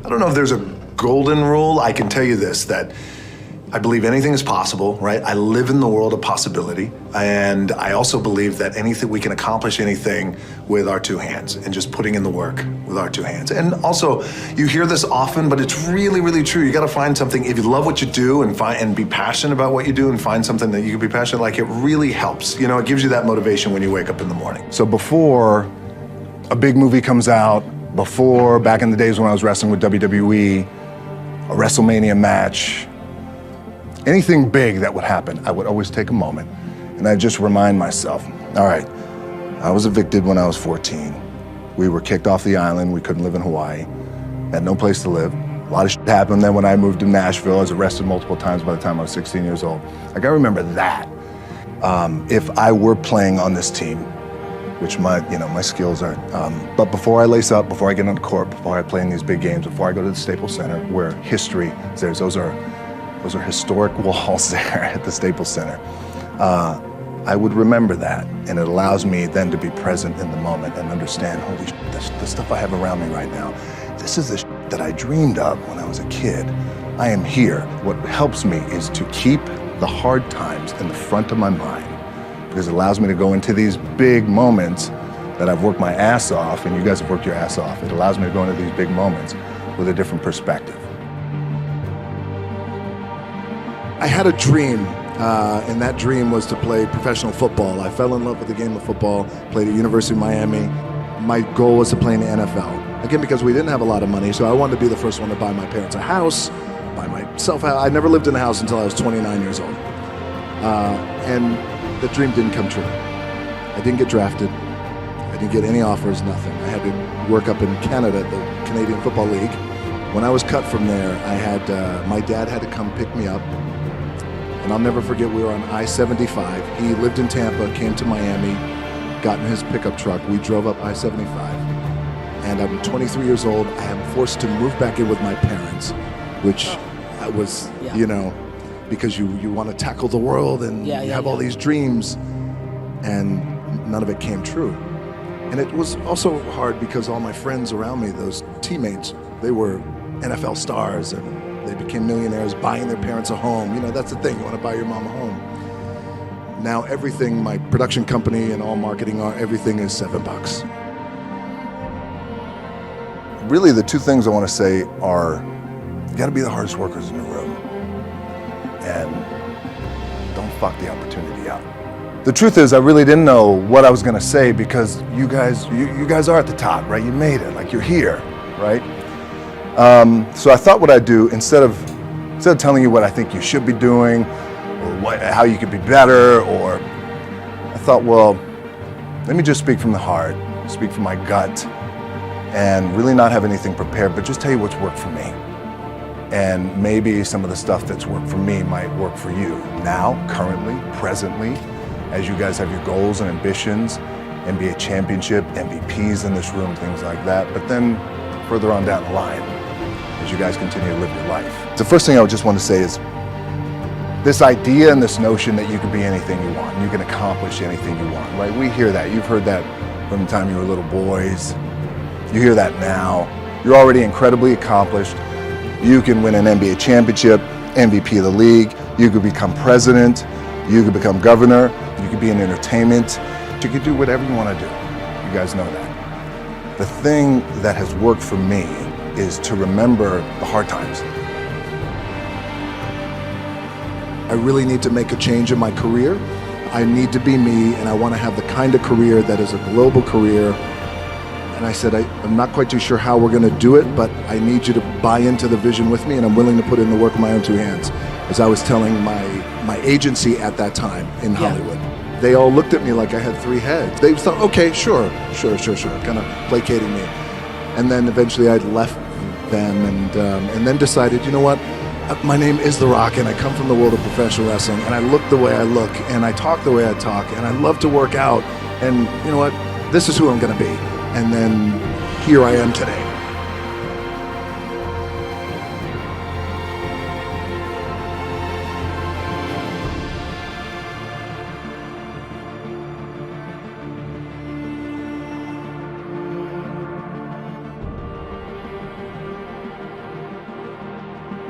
I don't know if there's a golden rule. I can tell you this, that I believe anything is possible, right? I live in the world of possibility. And I also believe that we can accomplish anything with our two hands and just putting in the work with our two hands. And also, you hear this often, but it's really, really true. You gotta find something, if you love what you do and be passionate about what you do and find something that you can be passionate, like, it really helps. You know, it gives you that motivation when you wake up in the morning. So before a big movie comes out, before, back in the days when I was wrestling with WWE, a WrestleMania match, anything big that would happen, I would always take a moment and I'd just remind myself, all right, I was evicted when I was 14. We were kicked off the island. We couldn't live in Hawaii. Had no place to live. A lot of shit happened. Then when I moved to Nashville, I was arrested multiple times by the time I was 16 years old. Like, I remember that. If I were playing on this team, which my skills are, but before I lace up, before I get on the court, before I play in these big games, before I go to the Staples Center, where history is there, those are historic walls there at the Staples Center. I would remember that, and it allows me then to be present in the moment and understand, holy shit, the stuff I have around me right now, this is the shit that I dreamed of when I was a kid. I am here. What helps me is to keep the hard times in the front of my mind, because it allows me to go into these big moments that I've worked my ass off, and you guys have worked your ass off. It allows me to go into these big moments with a different perspective. I had a dream, and that dream was to play professional football. I fell in love with the game of football, played at University of Miami. My goal was to play in the NFL. Again, because we didn't have a lot of money, so I wanted to be the first one to buy my parents a house, buy myself a house. I never lived in a house until I was 29 years old. And the dream didn't come true. I didn't get drafted. I didn't get any offers, nothing. I had to work up in Canada, the Canadian Football League. When I was cut from there, my dad had to come pick me up. And I'll never forget, we were on I-75. He lived in Tampa, came to Miami, got in his pickup truck. We drove up I-75. And I'm 23 years old. I am forced to move back in with my parents, which I was, because you want to tackle the world and you have all these dreams, and none of it came true. And it was also hard because all my friends around me, those teammates, they were NFL stars, and they became millionaires buying their parents a home. That's the thing, you want to buy your mom a home. Now everything, my production company and all marketing, everything is $7. Really, the two things I want to say are, you got to be the hardest workers in the room, and don't fuck the opportunity up. The truth is, I really didn't know what I was going to say, because you guys are at the top, right? You made it, like, you're here, right? So I thought what I'd do, instead of telling you what I think you should be doing, or how you could be better, or I thought, well, let me just speak from the heart, speak from my gut, and really not have anything prepared, but just tell you what's worked for me. And maybe some of the stuff that's worked for me might work for you now, currently, presently, as you guys have your goals and ambitions, NBA championship, MVPs in this room, things like that. But then further on down the line, as you guys continue to live your life. The first thing I would just want to say is, this idea and this notion that you can be anything you want, you can accomplish anything you want, right? We hear that. You've heard that from the time you were little boys. You hear that now. You're already incredibly accomplished. You can win an NBA championship, MVP of the league. You could become president. You could become governor. You could be in entertainment. You could do whatever you want to do. You guys know that. The thing that has worked for me is to remember the hard times. I really need to make a change in my career. I need to be me, and I want to have the kind of career that is a global career. And I said, I'm not quite too sure how we're going to do it, but I need you to buy into the vision with me, and I'm willing to put in the work with my own two hands. As I was telling my agency at that time in Hollywood, they all looked at me like I had three heads. They thought, okay, sure, kind of placating me. And then eventually I left them, and then decided, you know what? My name is The Rock, and I come from the world of professional wrestling, and I look the way I look, and I talk the way I talk, and I love to work out, and you know what? This is who I'm going to be. And then here I am today.